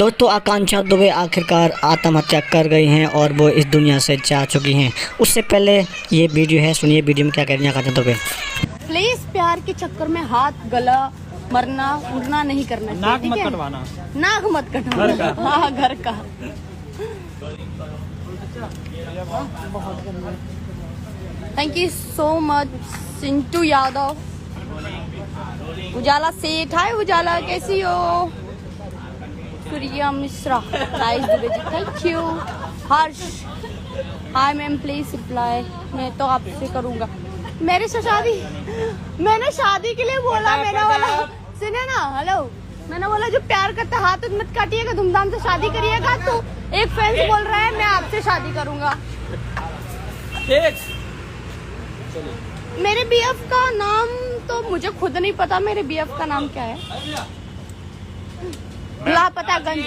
दोस्तों आकांक्षा दुबे आखिरकार आत्महत्या कर गई हैं और वो इस दुनिया से जा चुकी हैं। उससे पहले ये वीडियो है, सुनिए वीडियो में क्या कह रही हैं आकांक्षा दुबे। प्लीज प्यार के चक्कर में हाथ गला मरना उड़ना नहीं करना चाहिए। नाक मत कटवाना। नाक मत कटवाना। हाँ घर का। बहुत thank you so much Chintu Yadav. Ujala Seth, hi Ujala कैसी हो। Surya Mishra, nice Dubey ji, thank you. Harsh, hi ma'am please reply. मैं तो आपसे करूंगा मेरे से शादी। मैंने शादी के लिए बोला, मैंने बोला सुने ना, हेलो, मैंने बोला जो प्यार करता हाथ मत काटिएगा, धूमधाम से शादी करिएगा। तो एक फ्रेंड बोल रहा है मैं आपसे शादी करूंगा। मेरे बीएफ का नाम तो मुझे खुद नहीं पता, मेरे बीएफ का नाम क्या है। लापता गंज।